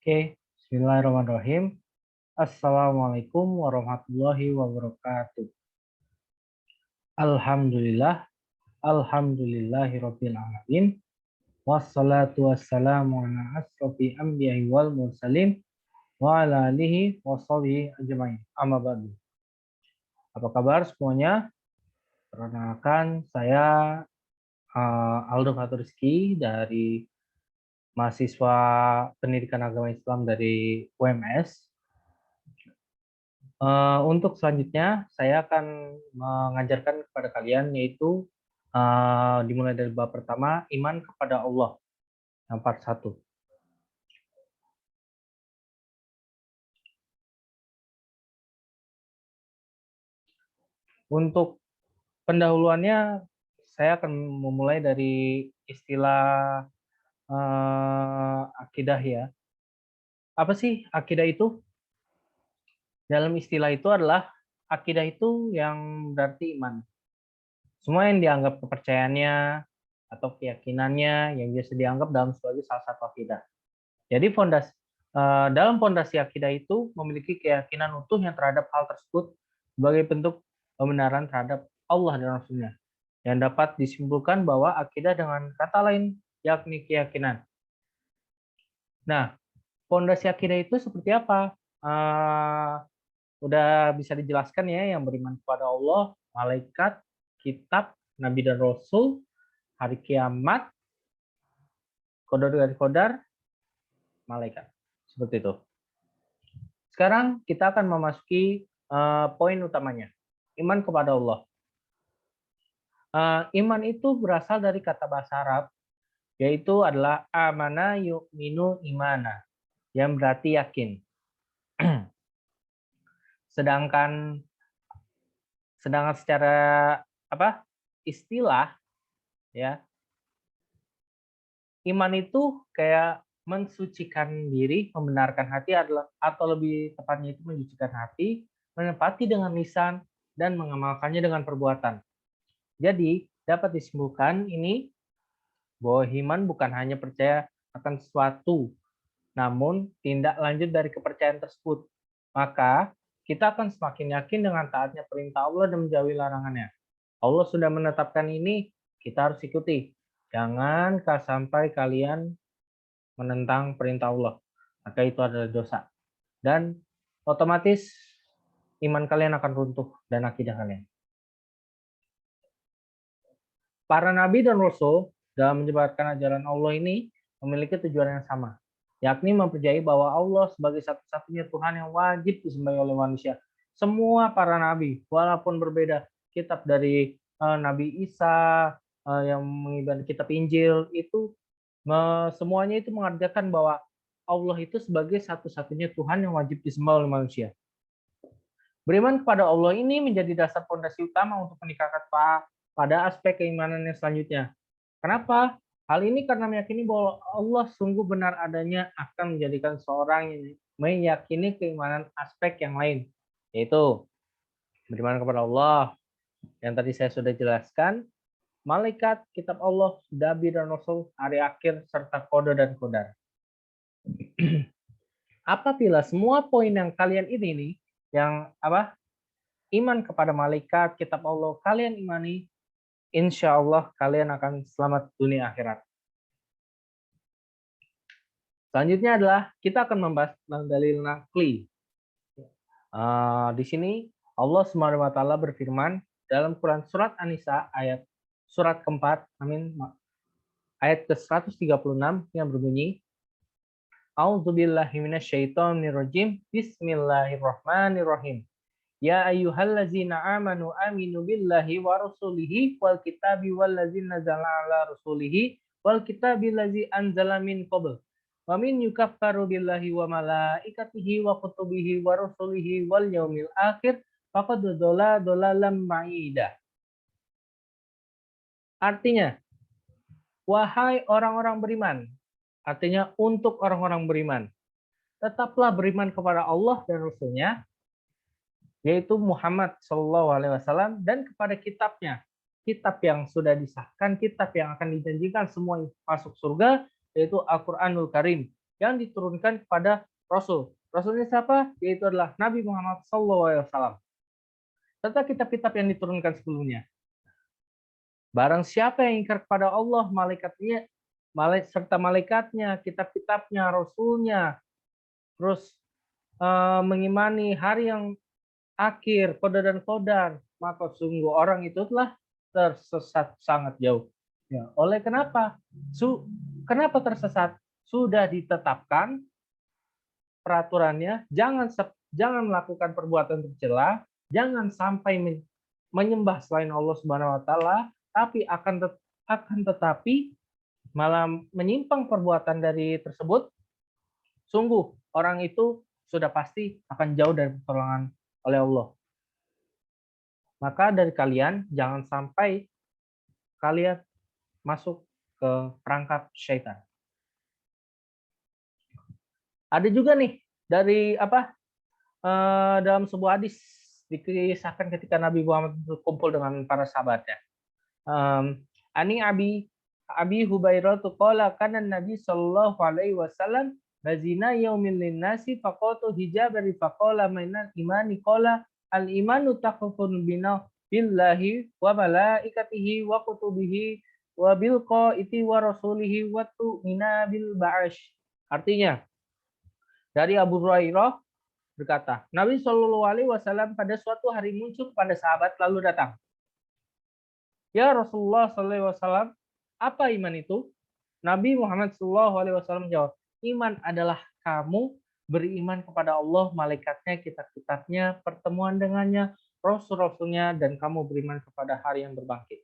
Oke, Bismillahirrahmanirrahim. Assalamualaikum warahmatullahi wabarakatuh. Alhamdulillah, alhamdulillahirabbil alamin. Wassalatu wassalamu ala asrofi anbiya'i wal mursalin wa ala alihi wa sahbihi ajmain. Amma ba'du. Apa kabar semuanya? Perkenalkan saya Aldo Faturski dari mahasiswa Pendidikan Agama Islam dari UMS. Untuk selanjutnya, saya akan mengajarkan kepada kalian yaitu dimulai dari bab pertama, iman kepada Allah, yang part 1. Untuk pendahuluannya, saya akan memulai dari istilah akidah ya. Apa sih akidah itu? Dalam istilah itu adalah akidah itu yang berarti iman. Semua yang dianggap kepercayaannya atau keyakinannya yang biasa dianggap dalam sebagai salah satu akidah. Jadi dalam fondasi akidah itu memiliki keyakinan utuh yang terhadap hal tersebut sebagai bentuk pembenaran terhadap Allah dan Rasul-Nya. Yang dapat disimpulkan bahwa akidah dengan kata lain yakni keyakinan. Nah, fondasi akidah itu seperti apa? Udah bisa dijelaskan ya, yang beriman kepada Allah, malaikat, kitab, nabi dan rasul, hari kiamat, kodar, malaikat. Seperti itu. Sekarang kita akan memasuki poin utamanya, iman kepada Allah. Iman itu berasal dari kata bahasa Arab, yaitu adalah amana yu'minu imana, yang berarti yakin. Sedangkan secara istilah ya, iman itu kayak mensucikan diri, membenarkan hati adalah, atau lebih tepatnya itu mensucikan hati, menepati dengan lisan, dan mengamalkannya dengan perbuatan. Jadi dapat disimpulkan ini bahwa iman bukan hanya percaya akan sesuatu, namun tindak lanjut dari kepercayaan tersebut. Maka kita akan semakin yakin dengan taatnya perintah Allah dan menjauhi larangannya. Allah sudah menetapkan ini, kita harus ikuti. Jangan sampai kalian menentang perintah Allah, maka itu adalah dosa. Dan otomatis iman kalian akan runtuh dan akidah kalian. Para nabi dan rasul dalam menyebarkan ajaran Allah ini memiliki tujuan yang sama, yakni mempercayai bahwa Allah sebagai satu-satunya Tuhan yang wajib disembah oleh manusia. Semua para nabi, walaupun berbeda kitab dari Nabi Isa yang mengibadati kitab Injil, itu semuanya itu mengajarkan bahwa Allah itu sebagai satu-satunya Tuhan yang wajib disembah oleh manusia. Beriman kepada Allah ini menjadi dasar fondasi utama untuk meningkatkan pada aspek keimanan yang selanjutnya. Kenapa? Hal ini karena meyakini bahwa Allah sungguh benar adanya akan menjadikan seorang yang meyakini keimanan aspek yang lain, yaitu beriman kepada Allah, yang tadi saya sudah jelaskan, malaikat, kitab Allah, nabi dan rasul, hari akhir, serta kode dan kodar. Apabila semua poin yang kalian ini nih, yang iman kepada malaikat, kitab Allah, kalian imani, insya Allah kalian akan selamat dunia akhirat. Selanjutnya adalah kita akan membahas dalil nakli. Di sini Allah SWT berfirman dalam Quran surat An-Nisa surat keempat, ayat ke-136 yang berbunyi, A'udzubillahi minasyaitonirrajim. Bismillahirrahmanirrahim. Ya ayyuhallazina amanu aminu billahi wa rasulihi wal kitabi wallazina nazala ala rasulihi wal kitabi allazi anzala min qabl. Wa min yukaffaru billahi wa malaikatihi wa kutubihi wa rusulihi wal yaumil akhir faqad dhalla dhalalan ba'ida. Artinya, wahai orang-orang beriman, artinya untuk orang-orang beriman, tetaplah beriman kepada Allah dan Rasul-Nya, yaitu Muhammad SAW, dan kepada kitabnya, kitab yang sudah disahkan, kitab yang akan dijanjikan semua masuk surga, yaitu Al-Quranul Karim, yang diturunkan kepada Rasul. Rasulnya siapa? Yaitu adalah Nabi Muhammad SAW. Serta kitab-kitab yang diturunkan sebelumnya. Barang siapa yang ingkar kepada Allah, malaikatnya, serta malaikatnya, kitab-kitabnya, Rasulnya, terus mengimani hari yang akhir, qadar dan qadar, maka sungguh orang itu telah tersesat sangat jauh. Ya, oleh kenapa? Kenapa tersesat? Sudah ditetapkan peraturannya, jangan melakukan perbuatan tercela, jangan sampai menyembah selain Allah Subhanahu wa taala, tapi akan tetapi malah menyimpang perbuatan dari tersebut, sungguh orang itu sudah pasti akan jauh dari pertolongan oleh Allah. Maka dari kalian jangan sampai kalian masuk ke perangkap syaitan. Ada juga nih dari dalam sebuah hadis dikisahkan ketika Nabi Muhammad berkumpul dengan para sahabatnya. Ani Abi Hubairah qala kana Nabi sallallahu alaihi wasallam bazina yaumin linnasi faqatu hijabari faqala mainan imani qala al imanu taqfun billahi wa malaikatihi wa kutubihi wa bil qaiti wa rasulihi wa tu'mina bil ba'ash. Artinya, dari Abu Hurairah berkata, Nabi Shallallahu Alaihi Wasallam pada suatu hari muncul pada sahabat lalu datang. Ya Rasulullah Shallallahu Alaihi Wasallam, apa iman itu? Nabi Muhammad Shallallahu Alaihi Wasallam jawab, iman adalah kamu beriman kepada Allah, malaikatnya, kitab-kitabnya, pertemuan dengannya, rasul-rasulnya, dan kamu beriman kepada hari yang berbangkit.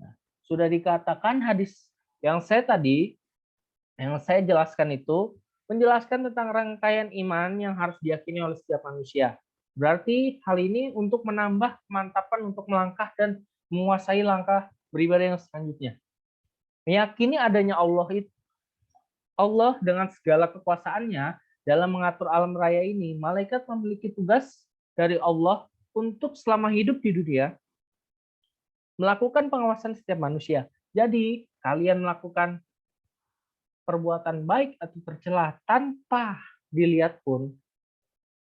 Nah, sudah dikatakan hadis yang saya jelaskan itu menjelaskan tentang rangkaian iman yang harus diyakini oleh setiap manusia. Berarti hal ini untuk menambah kemantapan untuk melangkah dan menguasai langkah beribadah yang selanjutnya. Meyakini adanya Allah dengan segala kekuasaannya dalam mengatur alam raya ini, malaikat memiliki tugas dari Allah untuk selama hidup di dunia melakukan pengawasan setiap manusia. Jadi, kalian melakukan perbuatan baik atau tercela tanpa dilihat pun,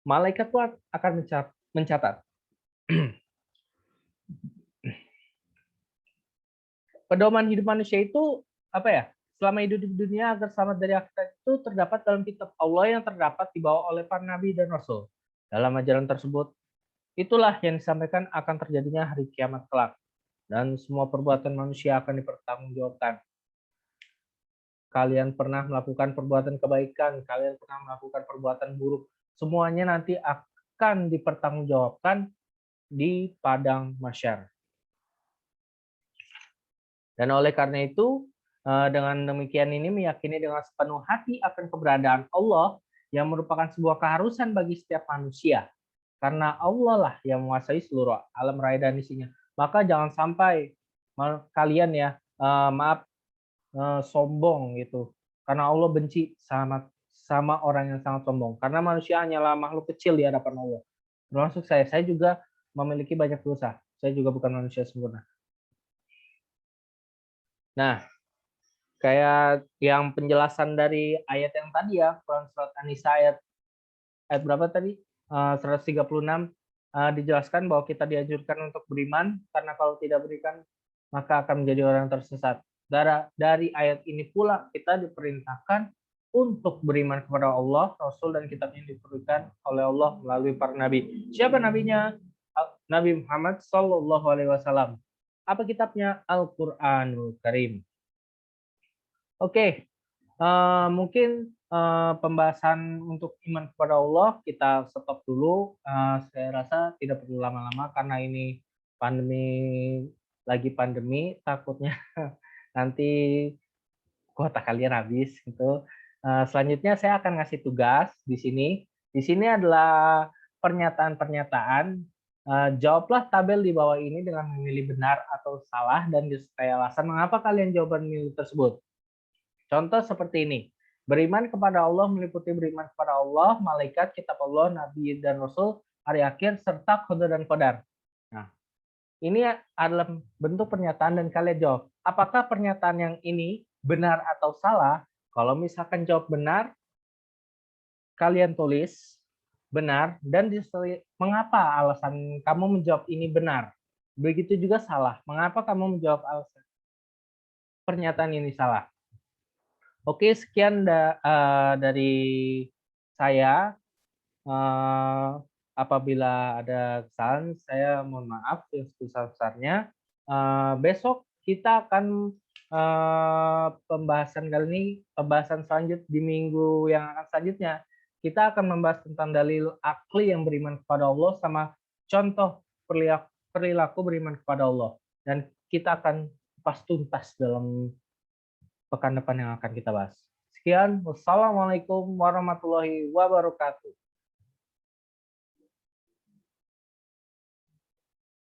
malaikat pun akan mencatat. Pedoman hidup manusia itu apa ya? Selama hidup di dunia agar selamat dari akhirat itu terdapat dalam kitab Allah yang terdapat dibawa oleh para nabi dan rasul. Dalam ajaran tersebut, itulah yang disampaikan akan terjadinya hari kiamat kelak. Dan semua perbuatan manusia akan dipertanggungjawabkan. Kalian pernah melakukan perbuatan kebaikan, kalian pernah melakukan perbuatan buruk, semuanya nanti akan dipertanggungjawabkan di padang mahsyar. Dan oleh karena itu, dengan demikian ini meyakini dengan sepenuh hati akan keberadaan Allah yang merupakan sebuah keharusan bagi setiap manusia. Karena Allah lah yang menguasai seluruh alam raya dan isinya. Maka jangan sampai kalian ya, sombong gitu, karena Allah benci sama orang yang sangat sombong, karena manusia hanyalah makhluk kecil di hadapan Allah, termasuk saya juga memiliki banyak dosa, saya juga bukan manusia sempurna. Nah, kayak yang penjelasan dari ayat yang tadi ya, Quran surat An-Nisa ayat berapa tadi, 136, dijelaskan bahwa kita dianjurkan untuk beriman, karena kalau tidak beriman maka akan menjadi orang tersesat. Dari ayat ini pula kita diperintahkan untuk beriman kepada Allah, Rasul, dan kitab yang diberikan oleh Allah melalui para nabi. Siapa nabinya? Nabi Muhammad Sallallahu Alaihi Wasallam. Apa kitabnya? Al-Quranul Karim. Oke, mungkin pembahasan untuk iman kepada Allah kita stop dulu. Saya rasa tidak perlu lama-lama karena ini lagi pandemi, takutnya nanti kuota kalian habis gitu. Selanjutnya saya akan ngasih tugas di sini. Di sini adalah pernyataan-pernyataan. Jawablah tabel di bawah ini dengan memilih benar atau salah dan disertai alasan mengapa kalian jawaban memilih tersebut. Contoh seperti ini. Beriman kepada Allah meliputi beriman kepada Allah, malaikat, kitab Allah, nabi dan rasul, hari akhir, serta qadar dan qadar. Nah, ini adalah bentuk pernyataan dan kalian jawab. Apakah pernyataan yang ini benar atau salah? Kalau misalkan jawab benar, kalian tulis benar dan disertai mengapa alasan kamu menjawab ini benar. Begitu juga salah. Mengapa kamu menjawab alasan pernyataan ini salah? Oke, sekian dari saya. Eh, Apabila ada kesalahan, saya mohon maaf yang sebesar-besarnya. Besok kita akan pembahasan selanjutnya di minggu yang akan selanjutnya. Kita akan membahas tentang dalil akli yang beriman kepada Allah sama contoh perilaku beriman kepada Allah. Dan kita akan pas tuntas dalam pekan depan yang akan kita bahas. Sekian, wassalamualaikum warahmatullahi wabarakatuh.